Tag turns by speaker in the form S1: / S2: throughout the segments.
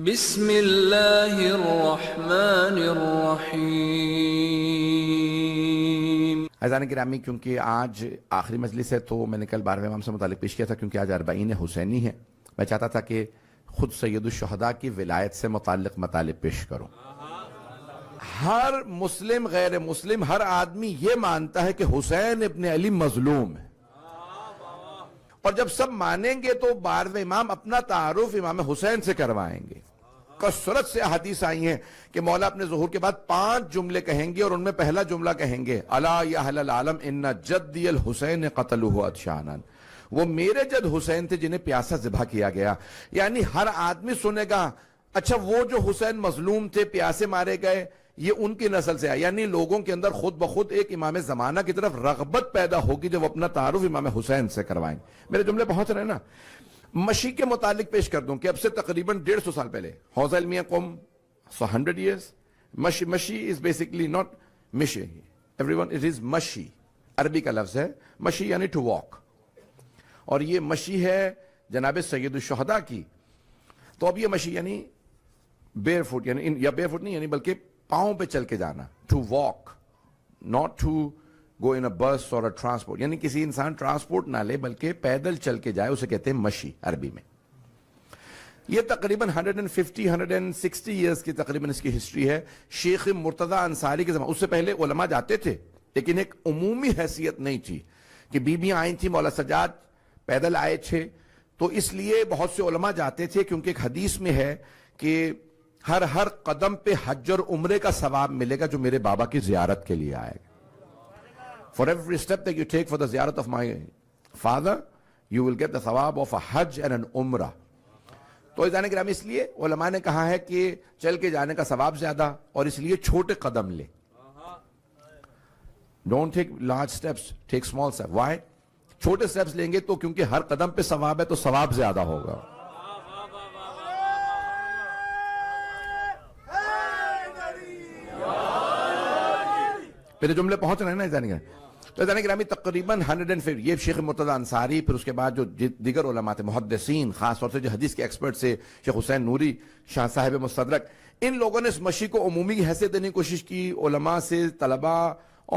S1: بسم اللہ الرحمن الرحیم۔
S2: عزیزان گرامی، کیونکہ آج آخری مجلس ہے تو میں نے کل 12ویں امام سے متعلق پیش کیا تھا، کیونکہ آج 40 حسینی ہے۔ میں چاہتا تھا کہ خود سید الشہداء کی ولایت سے متعلق مطالب پیش کروں۔ ہر مسلم غیر مسلم ہر آدمی یہ مانتا ہے کہ حسین ابن علی مظلوم ہے، اور جب سب مانیں گے تو 12ویں امام اپنا تعارف امام حسین سے کروائیں گے۔ کثرت سے احادیث آئی ہیں کہ مولا اپنے ظہور کے بعد 5 جملے کہیں گے، اور ان میں پہلا جملہ کہیں گے الا یا اہل العالم ان جدی الحسین قتلہ عطشانا، وہ میرے جد حسین تھے جنہیں پیاسا ذبح کیا گیا۔ یعنی ہر آدمی سنے گا اچھا وہ جو حسین مظلوم تھے، پیاسے مارے گئے، یہ ان کی نسل سے آیا۔ یعنی لوگوں کے اندر خود بخود ایک امام زمانہ کی طرف رغبت پیدا ہوگی جب اپنا تعارف امام حسین سے کروائیں۔ میرے جملے پہنچ رہے ہیں نا؟ مشی کے متعلق پیش کر دوں کہ اب سے تقریباً 150 سال پہلے حوزہ علمیہ قوم 100 years، Mishi is basically not Mishi, everyone it is مشی، عربی کا لفظ ہے مشی یعنی to walk، اور یہ مشی ہے جناب سید الشہداء کی۔ تو اب یہ مشی یعنی بیئر فٹ، یعنی یا بیئر فٹ نہیں، یعنی بلکہ پاؤں پہ چل کے جانا، to walk not to go in a bus or a transport، یعنی کسی انسان ٹرانسپورٹ نہ لے بلکہ پیدل چل کے جائے، اسے کہتے ہیں مشی عربی میں۔ یہ تقریباً 150-160 years کی تقریباً اس کی ہسٹری ہے۔ شیخ مرتضیٰ انصاری کے زمانے، اس سے پہلے علماء جاتے تھے لیکن ایک عمومی حیثیت نہیں تھی کہ بیویاں آئی تھیں، مولا سجاد پیدل آئے تھے، تو اس لیے بہت سے علماء جاتے تھے، کیونکہ ایک حدیث میں ہے کہ ہر قدم پہ حج اور عمرے کا ثواب ملے گا جو میرے بابا کی زیارت کے لیے آئے گا۔ For every step that you take for the ziyarat of my father, you will get the thawab of a hajj and an umrah۔ تو عزیزان گرامی، اس لیے علماء نے کہا ہے کہ چل کے جانے کا ثواب زیادہ، اور اس لیے چھوٹے قدم لے۔ Don't take large steps, take small steps۔ Why؟ چھوٹے steps لیں گے تو کیونکہ ہر قدم پہ ثواب ہے تو ثواب زیادہ ہوگا۔ پھر جملے پہنچ رہے ہیں نا عزیزان گرامی؟ تو عزیزان گرامی تقریباً 150، یہ شیخ مرتضیٰ انصاری، پھر اس کے بعد جو دیگر علماء تھے، محدثین، خاص طور سے جو حدیث کے ایکسپرٹ سے شیخ حسین نوری، شاہ صاحب مستدرک، ان لوگوں نے اس مشی کو عمومی حیثیت دینے کی کوشش کی۔ علماء سے، طلباء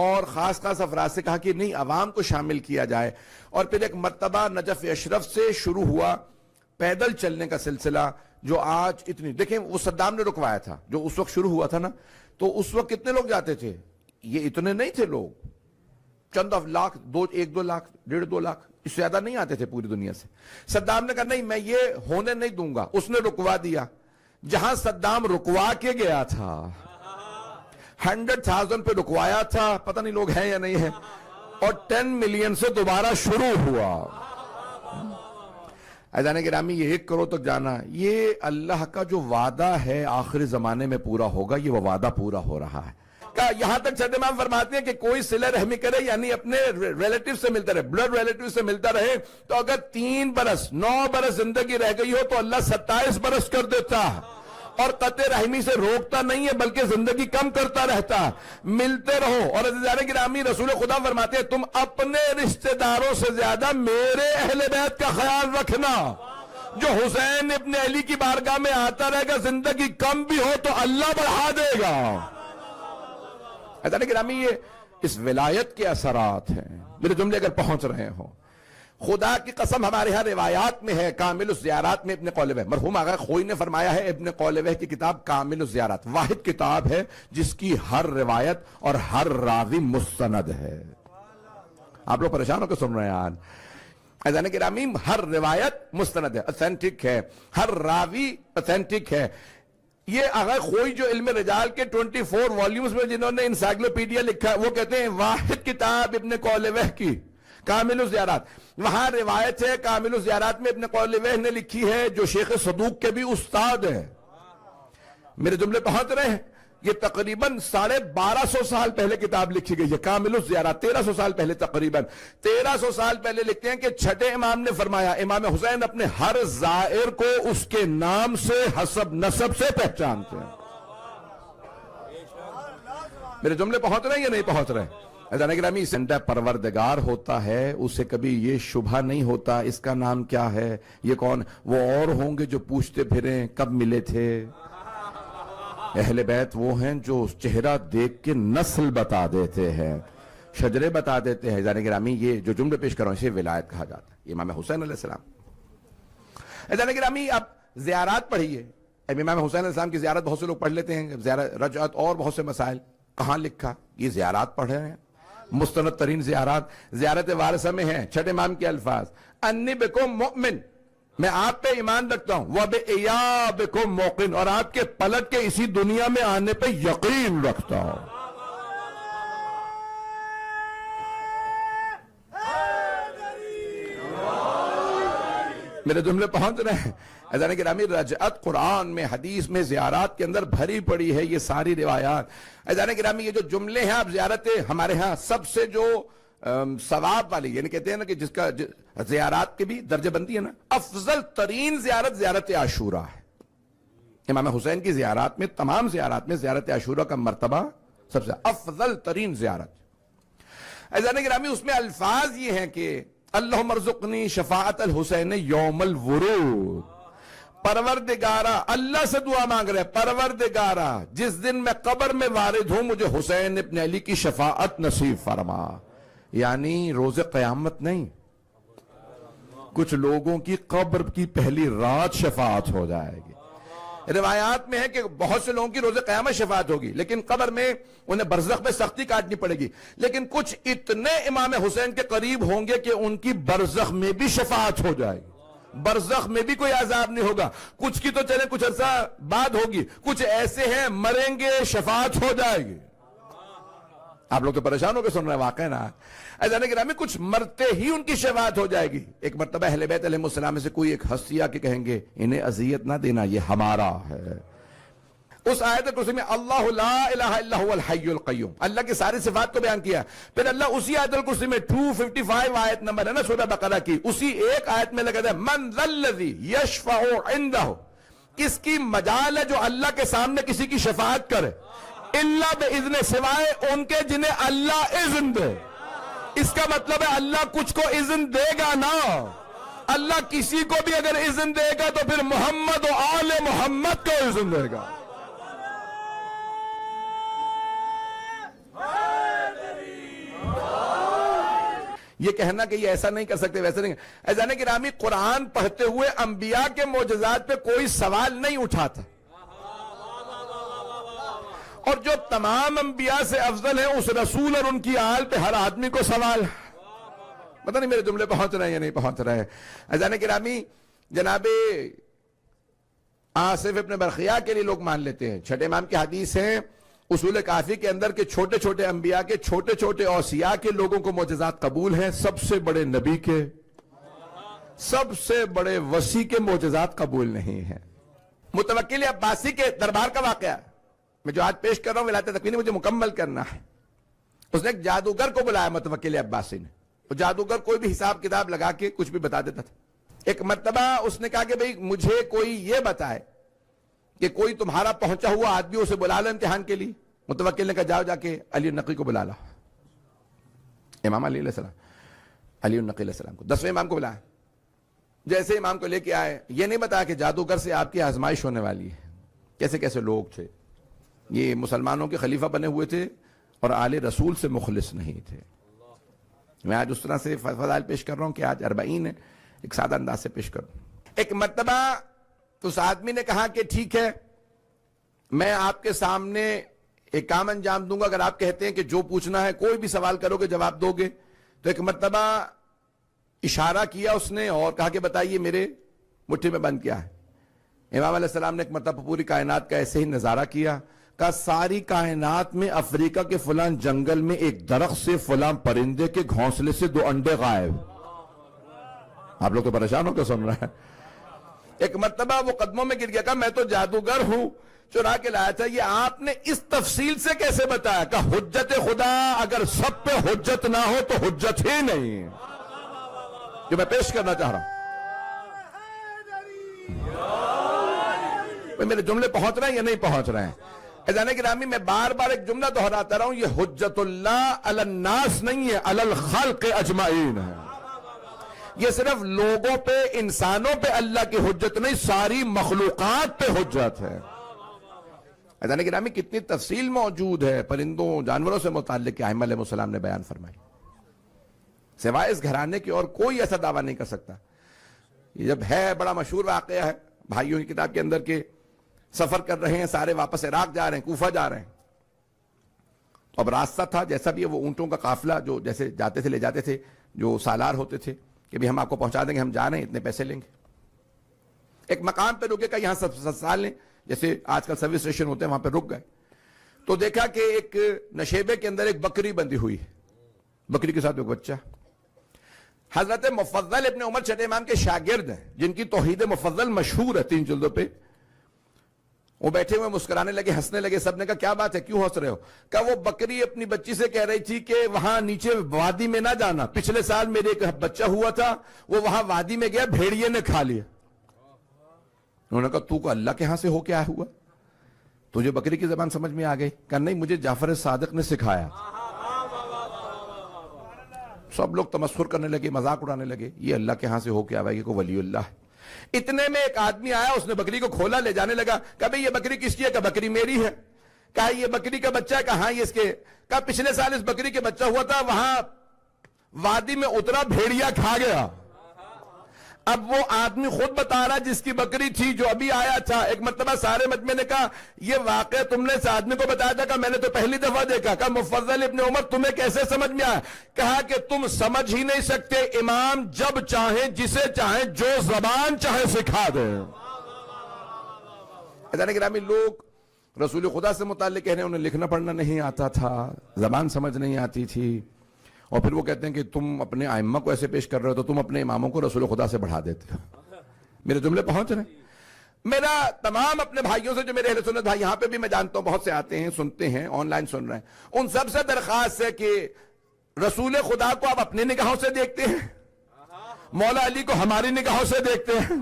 S2: اور خاص افراد سے کہا کہ نہیں، عوام کو شامل کیا جائے، اور پھر ایک مرتبہ نجف اشرف سے شروع ہوا پیدل چلنے کا سلسلہ، جو آج اتنی، دیکھیں وہ صدام نے رکوایا تھا جو اس وقت شروع ہوا تھا نا، تو اس وقت کتنے لوگ جاتے تھے؟ یہ اتنے نہیں تھے لوگ، چند لاکھ، 1-2 لاکھ، 1.5-2 لاکھ، اس سے زیادہ نہیں آتے تھے پوری دنیا سے۔ صدام نے کہا نہیں، میں یہ ہونے نہیں دوں گا، اس نے رکوا دیا۔ جہاں صدام رکوا کے گیا تھا 100,000 پہ رکوایا تھا، پتہ نہیں لوگ ہیں یا نہیں ہیں، اور 10 ملین سے دوبارہ شروع ہوا۔ عزیزان گرامی، یہ 1 کروڑ تک جانا، یہ اللہ کا جو وعدہ ہے آخری زمانے میں پورا ہوگا، یہ وہ وعدہ پورا ہو رہا ہے۔ یہاں تک سید امام فرماتے ہیں کہ کوئی صلہ رحمی کرے، یعنی اپنے ریلیٹیو سے ملتا رہے، بلڈ ریلیٹیو سے ملتا رہے، تو اگر 3 برس 9 برس زندگی رہ گئی ہو تو اللہ 27 برس کر دیتا، اور قطع رحمی سے روکتا نہیں ہے بلکہ زندگی کم کرتا رہتا۔ ملتے رہو، اور عزیزان گرامی رسول خدا فرماتے ہیں تم اپنے رشتہ داروں سے زیادہ میرے اہل بیت کا خیال رکھنا۔ جو حسین ابن علی کی بارگاہ میں آتا رہے گا، زندگی کم بھی ہو تو اللہ بڑھا دے گا۔ عزیزان گرامی، یہ اس ولایت کے اثرات ہیں۔ میرے جملے اگر پہنچ رہے ہوں، خدا کی قسم ہمارے ہاں روایات میں ہے، کامل الزیارات میں ابن قولوہ، مرحوم آغا خوئی نے فرمایا ہے ابن قولوہ کی کتاب کامل الزیارات واحد کتاب ہے جس کی ہر روایت اور ہر راوی مستند ہے۔ آپ لوگ پریشان ہو کے سن رہے ہیں آج؟ عزیزان گرامی، ہر روایت مستند ہے، اوتھینٹک ہے، ہر راوی اوتھینٹک ہے۔ یہ آغا خوئی جو علم رجال کے 24 والیومز میں جنہوں نے انسائکلوپیڈیا لکھا ہے، وہ کہتے ہیں واحد کتاب ابن قولوہ کی کامل الزیارات۔ وہاں روایت ہے کامل الزیارات میں ابن قولوہ نے لکھی ہے، جو شیخ صدوق کے بھی استاد ہے۔ میرے جملے پہنچ رہے ہیں؟ یہ تقریباً 1250 سال پہلے کتاب لکھی گئی ہے کامل الزیارات، 1300 سال پہلے، تقریباً 1300 سال پہلے لکھتے ہیں کہ چھٹے امام نے فرمایا امام حسین اپنے ہر زائر کو اس کے نام سے حسب نسب سے پہچانتے ہیں۔ میرے جملے پہنچ رہے ہیں یا نہیں پہنچ رہے ہیں؟ عزیزان گرامی زندہ پروردگار ہوتا ہے، اسے کبھی یہ شبہ نہیں ہوتا اس کا نام کیا ہے، یہ کون، وہ اور ہوں گے جو پوچھتے پھریں کب ملے تھے۔ اہل بیت وہ ہیں جو چہرہ دیکھ کے نسل بتا دیتے ہیں، شجرے بتا دیتے ہیں۔ عزیزان گرامی یہ جو جملے پیش کر رہا ہوں اسے ولایت کہا جاتا ہے، امام حسین علیہ السلام۔ عزیزان گرامی اب زیارات پڑھیے، امام حسین علیہ السلام کی زیارت بہت سے لوگ پڑھ لیتے ہیں، رجعت اور بہت سے مسائل، کہاں لکھا؟ یہ زیارات پڑھ رہے ہیں، مستند ترین زیارات زیارت وارثہ میں ہیں۔ چھٹے امام کے الفاظ، انی بکم مؤمن، میں آپ پہ ایمان رکھتا ہوں، وَبِإِيَابِكُمْ مُوقِن، اور آپ کے پلٹ کے اسی دنیا میں آنے پہ یقین رکھتا ہوں۔ میرے جملے پہنچ رہے ہیں؟ عزیزان گرامی رجعت قرآن میں، حدیث میں، زیارات کے اندر بھری پڑی ہے یہ ساری روایات۔ عزیزان گرامی یہ جو جملے ہیں، آپ زیارتیں ہمارے ہاں سب سے جو ثواب والی، یعنی کہتے ہیں نا کہ جس کا زیارات کی بھی درجہ بندی ہے نا، افضل ترین زیارت زیارت عاشوراء ہے۔ امام حسین کی زیارات میں، تمام زیارات میں زیارت عاشوراء کا مرتبہ سب سے افضل ترین زیارت۔ عزیزان گرامی اس میں الفاظ یہ ہیں کہ اللہم ارزقنی شفاعت الحسین یوم الورود، پروردگارہ، اللہ سے دعا مانگ رہے، پروردگارہ جس دن میں قبر میں وارد ہوں مجھے حسین ابن علی کی شفاعت نصیب فرما۔ یعنی روز قیامت نہیں، کچھ لوگوں کی قبر کی پہلی رات شفاعت ہو جائے گی۔ روایات میں ہے کہ بہت سے لوگوں کی روز قیامت شفاعت ہوگی، لیکن قبر میں انہیں برزخ میں سختی کاٹنی پڑے گی، لیکن کچھ اتنے امام حسین کے قریب ہوں گے کہ ان کی برزخ میں بھی شفاعت ہو جائے گی، برزخ میں بھی کوئی عذاب نہیں ہوگا۔ کچھ کی تو چلے کچھ عرصہ بعد ہوگی، کچھ ایسے ہیں مریں گے شفاعت ہو جائے گی۔ آپ لوگ تو پریشان ہو کے سن رہے ہیں، واقعی نا عزیزان گرامی کچھ مرتے ہی ان کی شفاعت ہو جائے گی۔ ایک مرتبہ اہل بیت علیہ السلام میں سے کوئی ایک ہستی آ کے کہیں گے انہیں اذیت نہ دینا، یہ ہمارا ہے۔ اس آیت کرسی میں اللہ لا الہ الا هو الحی القیوم، اللہ کی ساری صفات کو بیان کیا۔ پھر اللہ اسی آیت الکرسی میں 255 آیت نمبر ہے نا سورہ بقرہ کی، اسی ایک آیت میں لگا ہے من ذا الذی یشفع عنده، کس کی مجال ہے جو اللہ کے سامنے کسی کی شفاعت کرے، اللہ باذن، سوائے ان کے جنہیں اللہ اذن دے۔ اس کا مطلب ہے اللہ کچھ کو اذن دے گا نا، اللہ کسی کو بھی اگر اذن دے گا تو پھر محمد و آل محمد کو اذن دے گا۔ یہ کہنا کہ یہ ایسا نہیں کر سکتے ویسا نہیں، عزیزان گرامی قرآن پڑھتے ہوئے انبیاء کے معجزات پہ کوئی سوال نہیں اٹھاتا، اور جو تمام انبیاء سے افضل ہیں اس رسول اور ان کی آل پہ ہر آدمی کو سوال۔ پتہ نہیں میرے جملے پہنچ رہے ہیں یا نہیں پہنچ رہے ہیں؟ عزیزان گرامی جناب آصف ابن برخیہ کے لیے لوگ مان لیتے ہیں، چھٹے امام کی حدیث ہیں اصول کافی کے اندر کہ چھوٹے چھوٹے انبیاء کے، چھوٹے چھوٹے اوصیاء کے لوگوں کو معجزات قبول ہیں، سب سے بڑے نبی کے، سب سے بڑے وسیع کے معجزات قبول نہیں ہیں۔ متوکل عباسی کے دربار کا واقعہ میں جو آج پیش کر رہا ہوں ولایت تکوینی مجھے مکمل کرنا ہے۔ اس نے ایک جادوگر کو بلایا متوکل عباسی نے، وہ جادوگر کوئی بھی حساب کتاب لگا کے کچھ بھی بتا دیتا تھا۔ ایک مرتبہ اس نے کہا کہ بھئی مجھے کوئی یہ بتائے کہ کوئی تمہارا پہنچا ہوا آدمی اسے بلا لو امتحان کے لیے۔ متوکل نے کہا جاؤ جا کے علی النقی کو بلا لا، امام علی علیہ السلام، علی النقی علیہ السلام کو 10ویں امام کو بلایا۔ جیسے امام کو لے کے آئے، یہ نہیں بتایا کہ جادوگر سے آپ کی آزمائش ہونے والی ہے، کیسے کیسے لوگ تھے، یہ مسلمانوں کے خلیفہ بنے ہوئے تھے اور آل رسول سے مخلص نہیں تھے۔ میں آج اس طرح سے فضائل پیش کر رہا ہوں کہ آج 40 ہے، ایک سادہ انداز سے پیش کروں۔ ایک مرتبہ اس آدمی نے کہا کہ ٹھیک ہے میں آپ کے سامنے ایک کام انجام دوں گا اگر آپ کہتے ہیں کہ جو پوچھنا ہے کوئی بھی سوال کرو گے جواب دو گے۔ تو ایک مرتبہ اشارہ کیا اس نے اور کہا کہ بتائیے میرے مٹھی میں بند کیا ہے۔ امام علیہ السلام نے ایک مرتبہ پوری کائنات کا ایسے ہی نظارہ کیا، کہا ساری کائنات میں افریقہ کے فلان جنگل میں ایک درخت سے فلان پرندے کے گھونسلے سے 2 انڈے غائب۔ آپ لوگ تو پریشان ہو کے سن رہے ہیں۔ ایک مرتبہ وہ قدموں میں گر گیا، کہا میں تو جادوگر ہوں، چرا کے لایا تھا، یہ آپ نے اس تفصیل سے کیسے بتایا؟ کہا حجت خدا اگر سب پہ حجت نہ ہو تو حجت ہی نہیں، جو میں پیش کرنا چاہ رہا ہوں۔ میرے جملے پہنچ رہے ہیں یا نہیں پہنچ رہے ہیں؟ اذان گرامی میں بار بار ایک جملہ دہراتا رہا ہوں، یہ حجت اللہ علی الناس نہیں ہے، علی الخلق اجمعین ہے۔ یہ صرف لوگوں پہ، انسانوں پہ اللہ کی حجت نہیں، ساری مخلوقات پہ حجت ہے۔ اذان گرامی کتنی تفصیل موجود ہے پرندوں جانوروں سے متعلق کہ ائمہ علیہ السلام نے بیان فرمائی، سوائے اس گھرانے کی اور کوئی ایسا دعویٰ نہیں کر سکتا۔ یہ جب ہے بڑا مشہور واقعہ ہے بھائیوں کی کتاب کے اندر کہ سفر کر رہے ہیں، سارے واپس عراق جا رہے ہیں، کوفہ جا رہے ہیں، اب راستہ تھا جیسا بھی ہے، وہ اونٹوں کا قافلہ جو جیسے جاتے تھے لے جاتے تھے، جو سالار ہوتے تھے کہ بھی ہم آپ کو پہنچا دیں گے، ہم جا رہے ہیں، اتنے پیسے لیں گے۔ ایک مقام پہ رکے کہ یہاں سب سال لیں، جیسے آج کل سروس اسٹیشن ہوتے ہیں، وہاں پہ رک گئے تو دیکھا کہ ایک نشیبے کے اندر ایک بکری بندھی ہوئی ہے، بکری کے ساتھ ایک بچہ۔ حضرت مفضل ابن عمر چھٹے امام کے شاگرد ہیں، جن کی توحید مفضل مشہور ہے 3 جلدوں پہ، وہ بیٹھے ہوئے مسکرانے لگے، ہنسنے لگے۔ سب نے کہا کیا بات ہے، کیوں ہنس رہے ہو؟ کہا وہ بکری اپنی بچی سے کہہ رہی تھی کہ وہاں نیچے وادی میں نہ جانا، پچھلے سال میرے ایک بچہ ہوا تھا، وہ وہاں وادی میں گیا، بھیڑیے نے کھا لیا۔ انہوں نے کہا تو کو اللہ کے ہاں سے ہو کے آیا ہوا، تجھے بکری کی زبان سمجھ میں آ گئی؟ کہا نہیں، مجھے جعفر صادق نے سکھایا۔ سب لوگ تمسخر کرنے لگے، مذاق اڑانے لگے، یہ اللہ کے ہاں سے ہو کے آیا، یہ کو ولی اللہ ہے۔ اتنے میں ایک آدمی آیا، اس نے بکری کو کھولا، لے جانے لگا۔ کہا بھئی یہ بکری کس کی ہے؟ کہا بکری میری ہے۔ کہا یہ بکری کا بچہ ہے؟ کہا ہاں یہ اس کے۔ کہا پچھلے سال اس بکری کے بچہ ہوا تھا، وہاں وادی میں اترا، بھیڑیا کھا گیا۔ اب وہ آدمی خود بتا رہا جس کی بکری تھی، جو ابھی آیا تھا۔ ایک مرتبہ سارے مجمع نے کہا یہ واقعہ تم نے اس آدمی کو بتایا تھا؟ کہا میں نے تو پہلی دفعہ دیکھا۔ کہا مفضل ابن عمر تمہیں کیسے سمجھ میں آیا؟ کہا کہ تم سمجھ ہی نہیں سکتے، امام جب چاہیں جسے چاہیں جو زبان چاہے سکھا دے۔ اذان گرامی لوگ رسول خدا سے متعلق کہہ رہے ہیں انہیں لکھنا پڑھنا نہیں آتا تھا، زبان سمجھ نہیں آتی تھی، اور پھر وہ کہتے ہیں کہ تم اپنے ائمہ کو ایسے پیش کر رہے ہو تو تم اپنے اماموں کو رسول خدا سے بڑھا دیتے ہو۔ میرے جملے پہنچ رہے ہیں؟ میرا تمام اپنے بھائیوں سے جو میرے اہل سنت بھائی یہاں پہ بھی میں جانتا ہوں بہت سے آتے ہیں، سنتے ہیں، آن لائن سن رہے ہیں، ان سب سے درخواست ہے کہ رسول خدا کو آپ اپنی نگاہوں سے دیکھتے ہیں، مولا علی کو ہماری نگاہوں سے دیکھتے ہیں۔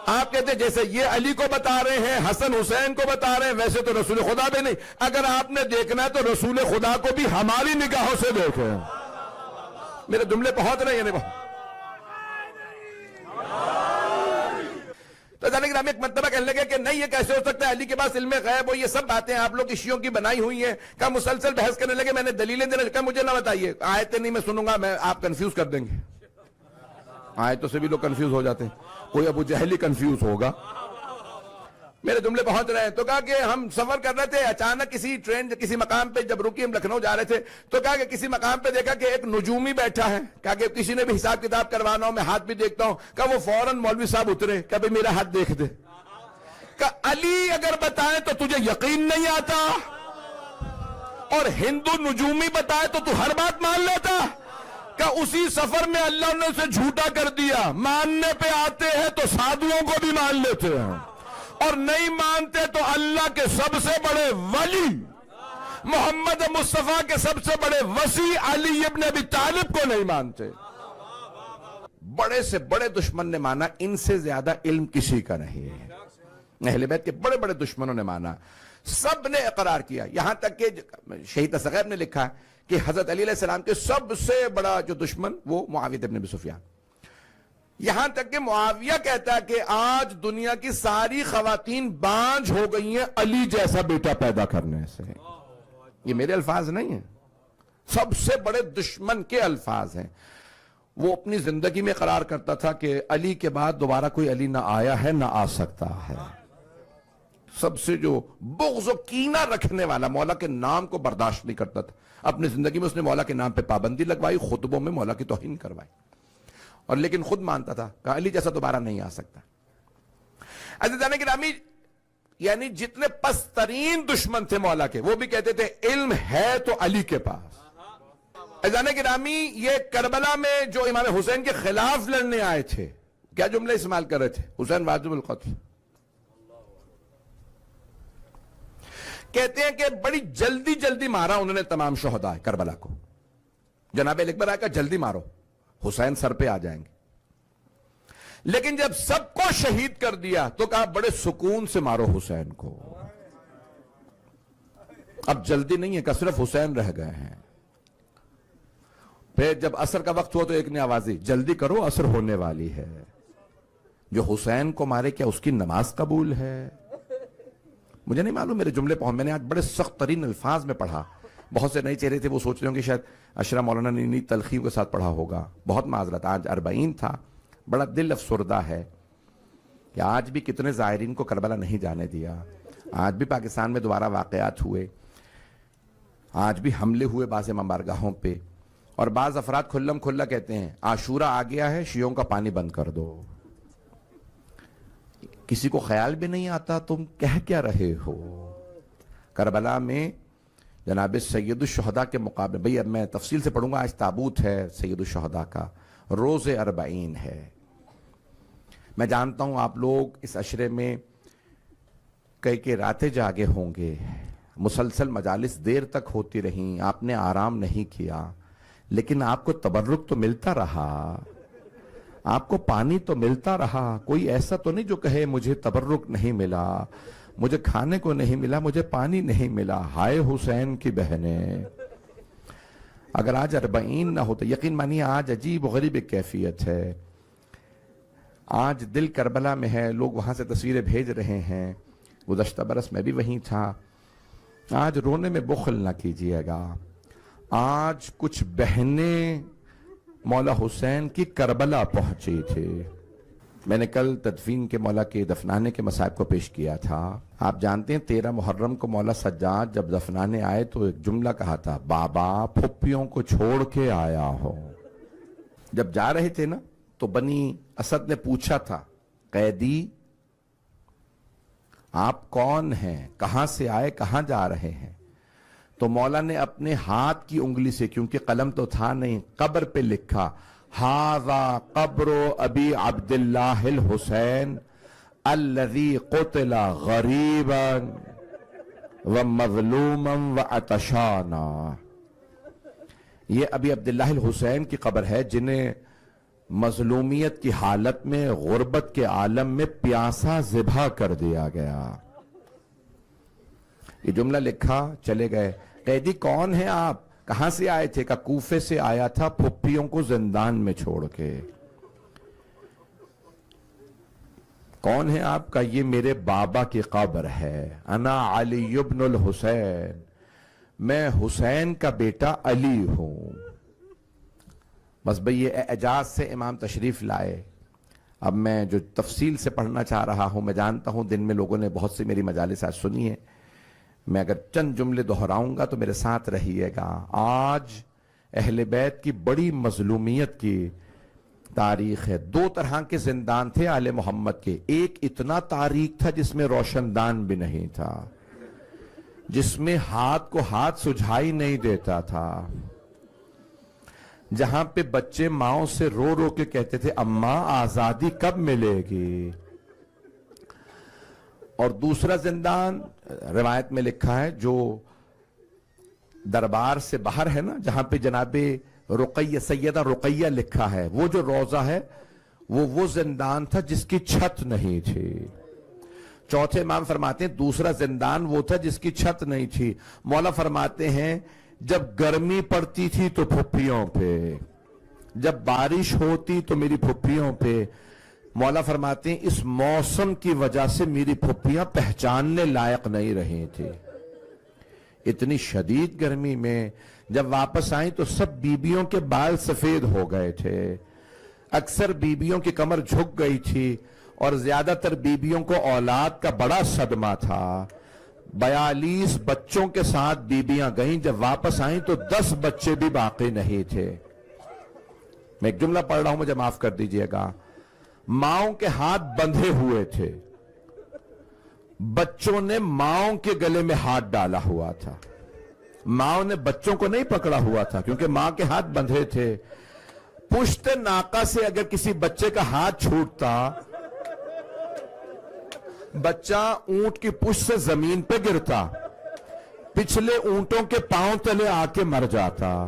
S2: آپ کہتے ہیں جیسے یہ علی کو بتا رہے ہیں، حسن حسین کو بتا رہے ہیں، ویسے تو رسول خدا بھی نہیں۔ اگر آپ نے دیکھنا ہے تو رسول خدا کو بھی ہماری نگاہوں سے دیکھیں۔ میرے جملے پہنچ رہے ہیں یا نہیں؟ تو جانے کہ ہم ایک مرتبہ کہنے لگے کہ نہیں یہ کیسے ہو سکتا ہے، علی کے پاس علم غیب ہو، یہ سب باتیں آپ لوگ شیعوں کی بنائی ہوئی ہیں۔ کہا مسلسل بحث کرنے لگے، میں نے دلیلیں دینے لگا، مجھے نہ بتائیے، آیتیں نہیں میں سنوں گا، میں آپ کنفیوز کر دیں گے۔ آیتوں سے بھی لوگ کنفیوز ہو جاتے ہیں، کوئی ابو جہل ہی کنفیوز ہوگا۔ میرے جملے پہنچ رہے ہیں؟ تو کہا کہ ہم سفر کر رہے تھے، اچانک کسی ٹرین کسی مقام پہ جب رکی، ہم لکھنؤ جا رہے تھے، تو کہا کہ کسی مقام پہ دیکھا کہ ایک نجومی بیٹھا ہے۔ کہا کہ کسی نے بھی حساب کتاب کروانا ہو، میں ہاتھ بھی دیکھتا ہوں۔ کہا وہ فوراً مولوی صاحب اترے، کہا بھئی میرا ہاتھ دیکھ دے۔ کہا علی اگر بتائے تو تجھے یقین نہیں آتا، اور ہندو نجومی بتائے تو تو ہر بات مان لیتا۔ کہ اسی سفر میں اللہ نے اسے جھوٹا کر دیا، ماننے پہ آتے ہیں تو سادھوؤں کو بھی مان لیتے ہیں، اور نہیں مانتے تو اللہ کے سب سے بڑے ولی محمد مصطفیٰ کے سب سے بڑے وسیع علی ابن ابی طالب کو نہیں مانتے۔ بڑے سے بڑے دشمن نے مانا، ان سے زیادہ علم کسی کا نہیں ہے۔ اہل بیت کے بڑے بڑے دشمنوں نے مانا، سب نے اقرار کیا، یہاں تک کہ شہید اصغر نے لکھا ہے کہ حضرت علی علیہ السلام کے سب سے بڑا جو دشمن وہ معاویہ ابن ابی سفیان، یہاں تک کہ معاویہ کہتا ہے کہ آج دنیا کی ساری خواتین بانجھ ہو گئی ہیں علی جیسا بیٹا پیدا کرنے سے۔ یہ میرے الفاظ نہیں ہیں، سب سے بڑے دشمن کے الفاظ ہیں۔ وہ اپنی زندگی میں قرار کرتا تھا کہ علی کے بعد دوبارہ کوئی علی نہ آیا ہے نہ آ سکتا ہے۔ سب سے جو بغض و کینہ رکھنے والا، مولا کے نام کو برداشت نہیں کرتا تھا، اپنی زندگی میں اس نے مولا کے نام پہ پابندی لگوائی، خطبوں میں مولا کی توہین کروائی، اور لیکن خود مانتا تھا کہ علی جیسا دوبارہ نہیں آ سکتا۔ عزیزان گرامی، یعنی جتنے پست ترین دشمن تھے مولا کے، وہ بھی کہتے تھے علم ہے تو علی کے پاس۔ عزیزان گرامی، یہ کربلا میں جو امام حسین کے خلاف لڑنے آئے تھے، کیا جملے استعمال کر رہے تھے؟ حسین واجب القتل۔ کہتے ہیں کہ بڑی جلدی جلدی مارا انہوں نے تمام شہداء کربلا کو۔ جناب علی اکبر آئے کہا جلدی مارو، حسین سر پہ آ جائیں گے۔ لیکن جب سب کو شہید کر دیا تو کہا بڑے سکون سے مارو حسین کو۔ اب جلدی نہیں ہے کہ صرف حسین رہ گئے ہیں. پھر جب عصر کا وقت ہوا تو ایک نے آواز دی جلدی کرو عصر ہونے والی ہے. جو حسین کو مارے کیا اس کی نماز قبول ہے؟ مجھے نہیں معلوم میرے جملے میں نے آج بڑے سخت ترین الفاظ میں پڑھا. بہت سے نئے چہرے تھے وہ سوچ رہے ہوں کہ شاید اشرا مولانا نے نئی تلخیوں کے ساتھ پڑھا ہوگا. بہت معذرت. آج 40 تھا. بڑا دل افسردہ ہے کہ آج بھی کتنے زائرین کو کربلا نہیں جانے دیا. آج بھی پاکستان میں دوبارہ واقعات ہوئے. آج بھی حملے ہوئے بعض ممبارگاہوں پہ. اور بعض افراد کھلم کھلا کہتے ہیں عاشورہ آ گیا ہے شیعوں کا پانی بند کر دو. کسی کو خیال بھی نہیں آتا تم کہہ کیا رہے ہو. کربلا میں جناب سید الشہداء کے مقابلے بھئی اب میں تفصیل سے پڑھوں گا. آج تابوت ہے سید الشہداء کا. روز 40 ہے. میں جانتا ہوں آپ لوگ اس عشرے میں کئی راتیں جاگے ہوں گے. مسلسل مجالس دیر تک ہوتی رہیں. آپ نے آرام نہیں کیا. لیکن آپ کو تبرک تو ملتا رہا. آپ کو پانی تو ملتا رہا. کوئی ایسا تو نہیں جو کہے مجھے تبرک نہیں ملا, مجھے کھانے کو نہیں ملا, مجھے پانی نہیں ملا. ہائے حسین کی بہنیں. اگر آج 40 نہ ہوتا یقین مانیے آج عجیب و غریب ایک کیفیت ہے. آج دل کربلا میں ہے. لوگ وہاں سے تصویریں بھیج رہے ہیں. گزشتہ برس میں بھی وہیں تھا. آج رونے میں بخل نہ کیجئے گا. آج کچھ بہنیں مولا حسین کی کربلا پہنچی تھی. میں نے کل تدفین کے مولا کے دفنانے کے مصائب کو پیش کیا تھا. آپ جانتے ہیں 13 محرم کو مولا سجاد جب دفنانے آئے تو ایک جملہ کہا تھا بابا پھپھیوں کو چھوڑ کے آیا ہو. جب جا رہے تھے نا تو بنی اسد نے پوچھا تھا قیدی آپ کون ہیں, کہاں سے آئے, کہاں جا رہے ہیں؟ تو مولا نے اپنے ہاتھ کی انگلی سے, کیونکہ قلم تو تھا نہیں, قبر پہ لکھا ھذا قبر ابی عبداللہ الحسین الذی قتل غریبا ومظلوما وعطشانا. یہ ابی عبداللہ الحسین کی قبر ہے جنہیں مظلومیت کی حالت میں غربت کے عالم میں پیاسا ذبح کر دیا گیا. یہ جملہ لکھا چلے گئے. قیدی کون ہیں آپ, کہاں سے آئے تھے؟ کہ کوفے سے آیا تھا پھپھیوں کو زندان میں چھوڑ کے. کون ہیں آپ؟ کا یہ میرے بابا کی قبر ہے. انا علی ابن الحسین, میں حسین کا بیٹا علی ہوں. بس بھئی یہ اعجاز سے امام تشریف لائے. اب میں جو تفصیل سے پڑھنا چاہ رہا ہوں, میں جانتا ہوں دن میں لوگوں نے بہت سی میری مجالس آج سنی ہے. میں اگر چند جملے دہراؤں گا تو میرے ساتھ رہیے گا. آج اہل بیت کی بڑی مظلومیت کی تاریخ ہے. 2 طرح کے زندان تھے آل محمد کے. ایک اتنا تاریک تھا جس میں روشن دان بھی نہیں تھا, جس میں ہاتھ کو ہاتھ سجھائی نہیں دیتا تھا, جہاں پہ بچے ماؤں سے رو رو کے کہتے تھے اماں آزادی کب ملے گی. اور دوسرا زندان روایت میں لکھا ہے جو دربار سے باہر ہے نا, جہاں پہ جناب رقیہ سیدہ رقیہ لکھا ہے, وہ جو روضہ ہے وہ زندان تھا جس کی چھت نہیں تھی. چوتھے امام فرماتے ہیں دوسرا زندان وہ تھا جس کی چھت نہیں تھی. مولا فرماتے ہیں جب گرمی پڑتی تھی تو پھپھیوں پہ, جب بارش ہوتی تو میری پھپھیوں پہ. مولا فرماتے ہیں اس موسم کی وجہ سے میری پھپھیاں پہچاننے لائق نہیں رہی تھی. اتنی شدید گرمی میں جب واپس آئیں تو سب بیبیوں کے بال سفید ہو گئے تھے. اکثر بیبیوں کی کمر جھک گئی تھی اور زیادہ تر بیبیوں کو اولاد کا بڑا صدمہ تھا. 42 بچوں کے ساتھ بیبیاں گئیں. جب واپس آئیں تو 10 بچے بھی باقی نہیں تھے. میں ایک جملہ پڑھ رہا ہوں, مجھے معاف کر دیجئے گا. ماؤں کے ہاتھ بندھے ہوئے تھے, بچوں نے ماؤں کے گلے میں ہاتھ ڈالا ہوا تھا. ماؤں نے بچوں کو نہیں پکڑا ہوا تھا کیونکہ ماں کے ہاتھ بندھے تھے. پشت ناقہ سے اگر کسی بچے کا ہاتھ چھوٹتا, بچہ اونٹ کی پشت سے زمین پہ گرتا, پچھلے اونٹوں کے پاؤں تلے آ کے مر جاتا.